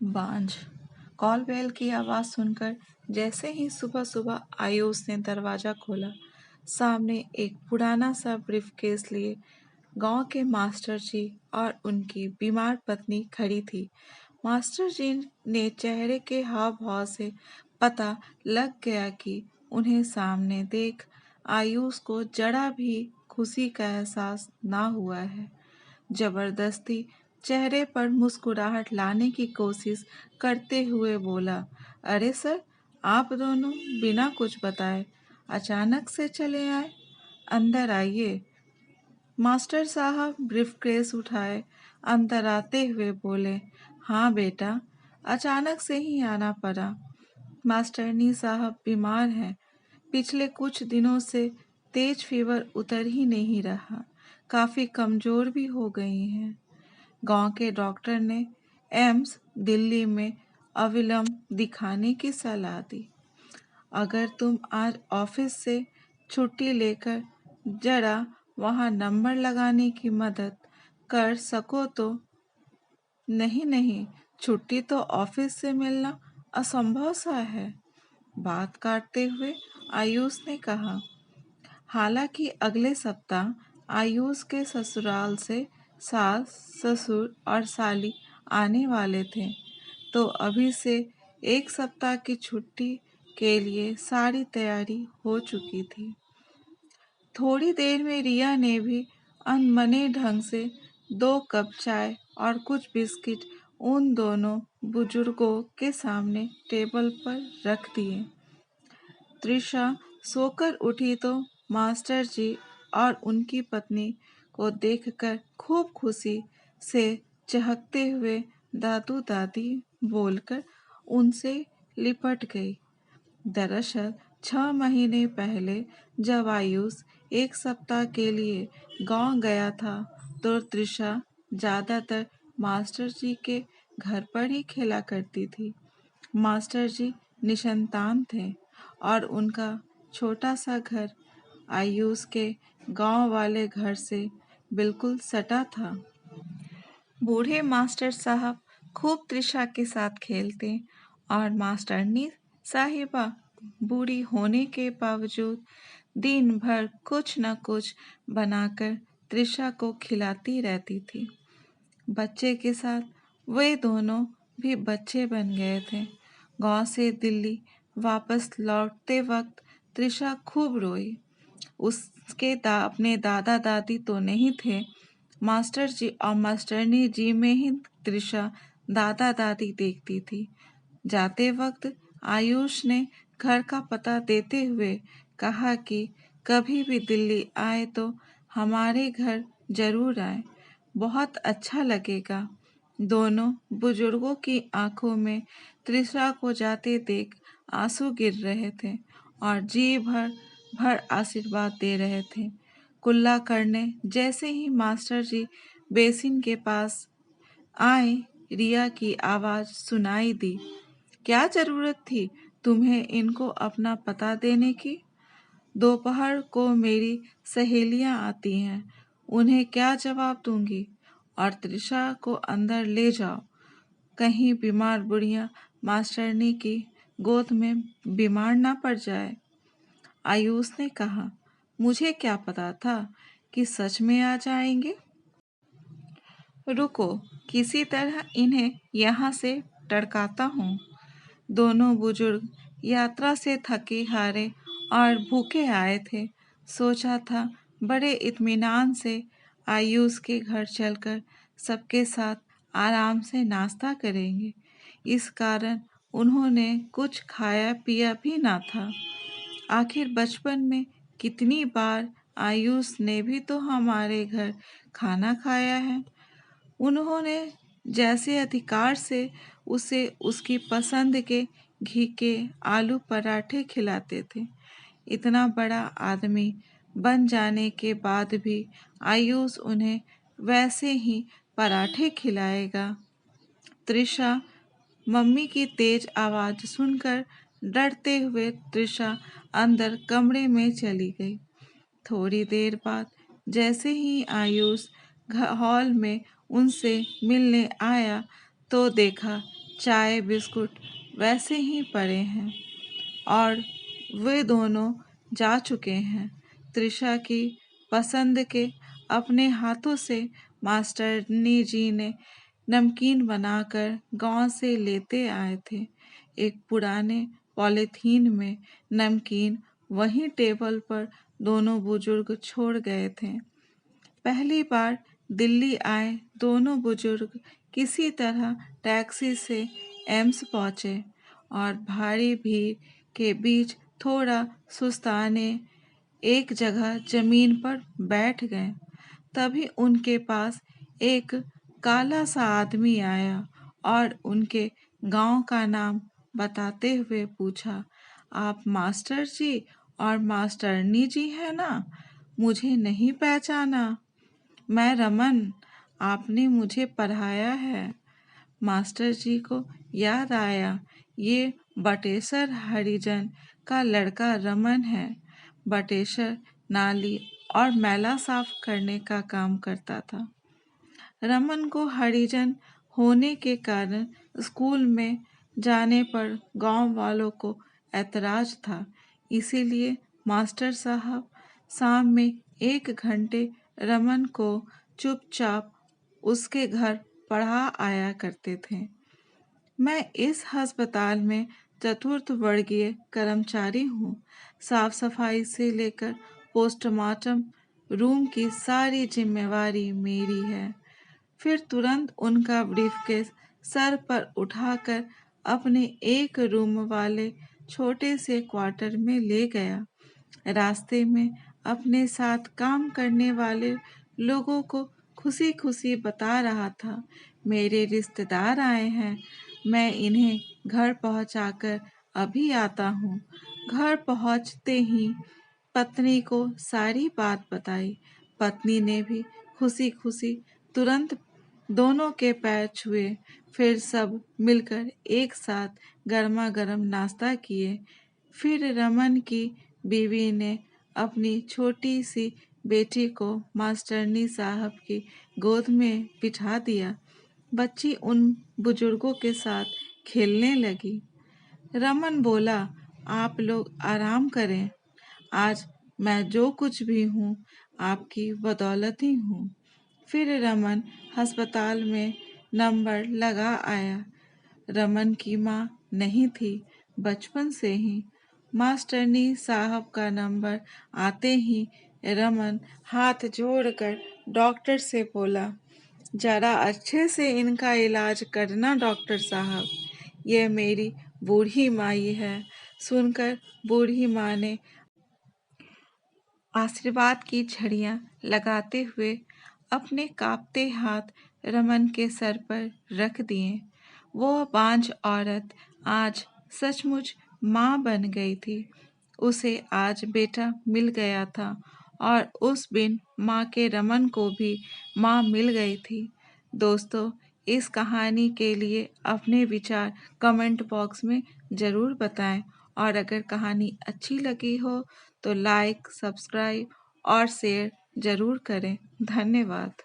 बांझ। Call bell की आवाज़ सुनकर जैसे ही सुबह सुबह आयुष ने दरवाज़ा खोला, सामने एक पुराना सा ब्रीफकेस लिए गांव के मास्टर जी और उनकी बीमार पत्नी खड़ी थी। मास्टर जी ने चेहरे के हाव भाव से पता लग गया कि उन्हें सामने देख आयुष को जरा भी खुशी का एहसास ना हुआ है। जबरदस्ती चेहरे पर मुस्कुराहट लाने की कोशिश करते हुए बोला, अरे सर, आप दोनों बिना कुछ बताए अचानक से चले आए। अंदर आइए। मास्टर साहब ब्रीफकेस उठाए अंदर आते हुए बोले, हाँ बेटा, अचानक से ही आना पड़ा। मास्टरनी साहब बीमार हैं। पिछले कुछ दिनों से तेज फीवर उतर ही नहीं रहा। काफ़ी कमज़ोर भी हो गई हैं। गांव के डॉक्टर ने एम्स दिल्ली में अविलंब दिखाने की सलाह दी। अगर तुम आज ऑफिस से छुट्टी लेकर जरा वहाँ नंबर लगाने की मदद कर सको तो। नहीं नहीं, छुट्टी तो ऑफिस से मिलना असंभव सा है, बात काटते हुए आयुष ने कहा। हालांकि अगले सप्ताह आयुष के ससुराल से सास ससुर और साली आने वाले थे, तो अभी से एक सप्ताह की छुट्टी के लिए सारी तैयारी हो चुकी थी। थोड़ी देर में रिया ने भी अनमने ढंग से 2 कप चाय और कुछ बिस्किट उन दोनों बुजुर्गों के सामने टेबल पर रख दिए। त्रिशा सोकर उठी तो मास्टर जी और उनकी पत्नी को देखकर खूब खुशी से चहकते हुए दादू दादी बोलकर उनसे लिपट गई। दरअसल 6 महीने पहले जब आयुष एक सप्ताह के लिए गांव गया था, तो त्रिशा ज़्यादातर मास्टर जी के घर पर ही खेला करती थी। मास्टर जी निसंतान थे और उनका छोटा सा घर आयुष के गांव वाले घर से बिल्कुल सटा था। बूढ़े मास्टर साहब खूब त्रिशा के साथ खेलते और मास्टरनी साहिबा बूढ़ी होने के बावजूद दिन भर कुछ न कुछ बनाकर त्रिशा को खिलाती रहती थी। बच्चे के साथ वे दोनों भी बच्चे बन गए थे। गांव से दिल्ली वापस लौटते वक्त त्रिशा खूब रोई। उसके अपने दादा दादी तो नहीं थे। मास्टर जी और मास्टरनी जी में ही त्रिशा दादा दादी देखती थी। जाते वक्त आयुष ने घर का पता देते हुए कहा कि कभी भी दिल्ली आए तो हमारे घर जरूर आए, बहुत अच्छा लगेगा। दोनों बुजुर्गों की आंखों में त्रिशा को जाते देख आंसू गिर रहे थे और जी भर भर आशीर्वाद दे रहे थे। कुल्ला करने जैसे ही मास्टर जी बेसिन के पास आए, रिया की आवाज़ सुनाई दी, क्या ज़रूरत थी तुम्हें इनको अपना पता देने की? दोपहर को मेरी सहेलियां आती हैं, उन्हें क्या जवाब दूंगी? और त्रिशा को अंदर ले जाओ, कहीं बीमार बुढ़िया मास्टरनी की गोद में बीमार ना पड़ जाए। आयुष ने कहा, मुझे क्या पता था कि सच में आ जाएंगे। रुको, किसी तरह इन्हें यहाँ से टड़काता हूँ। दोनों बुजुर्ग यात्रा से थके हारे और भूखे आए थे। सोचा था बड़े इत्मीनान से आयुष के घर चलकर सबके साथ आराम से नाश्ता करेंगे। इस कारण उन्होंने कुछ खाया पिया भी ना था। आखिर बचपन में कितनी बार आयुष ने भी तो हमारे घर खाना खाया है। उन्होंने जैसे अधिकार से उसे उसकी पसंद के घी के आलू पराठे खिलाते थे। इतना बड़ा आदमी बन जाने के बाद भी आयुष उन्हें वैसे ही पराठे खिलाएगा। त्रिशा मम्मी की तेज आवाज़ सुनकर डरते हुए त्रिशा अंदर कमरे में चली गई। थोड़ी देर बाद जैसे ही आयुष हॉल में उनसे मिलने आया, तो देखा चाय बिस्कुट वैसे ही पड़े हैं और वे दोनों जा चुके हैं। तृषा की पसंद के अपने हाथों से मास्टरनी जी ने नमकीन बनाकर गांव से लेते आए थे। एक पुराने पॉलीथीन में नमकीन वहीं टेबल पर दोनों बुजुर्ग छोड़ गए थे। पहली बार दिल्ली आए दोनों बुजुर्ग किसी तरह टैक्सी से एम्स पहुंचे और भारी भीड़ के बीच थोड़ा सुस्ताने एक जगह जमीन पर बैठ गए। तभी उनके पास एक काला सा आदमी आया और उनके गांव का नाम बताते हुए पूछा, आप मास्टर जी और मास्टरनी जी हैं ना? मुझे नहीं पहचाना? मैं रमन, आपने मुझे पढ़ाया है। मास्टर जी को याद आया, ये बटेश्वर हरिजन का लड़का रमन है। बटेश्वर नाली और मैला साफ करने का काम करता था। रमन को हरिजन होने के कारण स्कूल में जाने पर गांव वालों को ऐतराज था। इसीलिए मास्टर साहब शाम में 1 घंटे रमन को चुपचाप उसके घर पढ़ा आया करते थे। मैं इस अस्पताल में चतुर्थ वर्गीय कर्मचारी हूँ। साफ सफाई से लेकर पोस्टमार्टम रूम की सारी जिम्मेवारी मेरी है। फिर तुरंत उनका ब्रीफकेस सर पर उठाकर अपने एक रूम वाले छोटे से क्वार्टर में ले गया। रास्ते में अपने साथ काम करने वाले लोगों को खुशी खुशी बता रहा था, मेरे रिश्तेदार आए हैं, मैं इन्हें घर पहुंचाकर अभी आता हूँ। घर पहुंचते ही पत्नी को सारी बात बताई। पत्नी ने भी खुशी खुशी तुरंत दोनों के पैर छुए। फिर सब मिलकर एक साथ गर्मा गर्म नाश्ता किए। फिर रमन की बीवी ने अपनी छोटी सी बेटी को मास्टरनी साहब की गोद में बिठा दिया। बच्ची उन बुजुर्गों के साथ खेलने लगी। रमन बोला, आप लोग आराम करें, आज मैं जो कुछ भी हूँ आपकी बदौलत ही हूँ। फिर रमन अस्पताल में नंबर लगा आया। रमन की माँ नहीं थी, बचपन से ही। मास्टरनी साहब का नंबर आते ही रमन हाथ जोड़कर डॉक्टर से बोला, जरा अच्छे से इनका इलाज करना डॉक्टर साहब, ये मेरी बूढ़ी माई है। सुनकर बूढ़ी माँ ने आशीर्वाद की झड़ियाँ लगाते हुए अपने कांपते हाथ रमन के सर पर रख दिए। वो बांझ औरत आज सचमुच माँ बन गई थी। उसे आज बेटा मिल गया था और उस बिन माँ के रमन को भी माँ मिल गई थी। दोस्तों, इस कहानी के लिए अपने विचार कमेंट बॉक्स में ज़रूर बताएं और अगर कहानी अच्छी लगी हो तो लाइक, सब्सक्राइब और शेयर ज़रूर करें। धन्यवाद।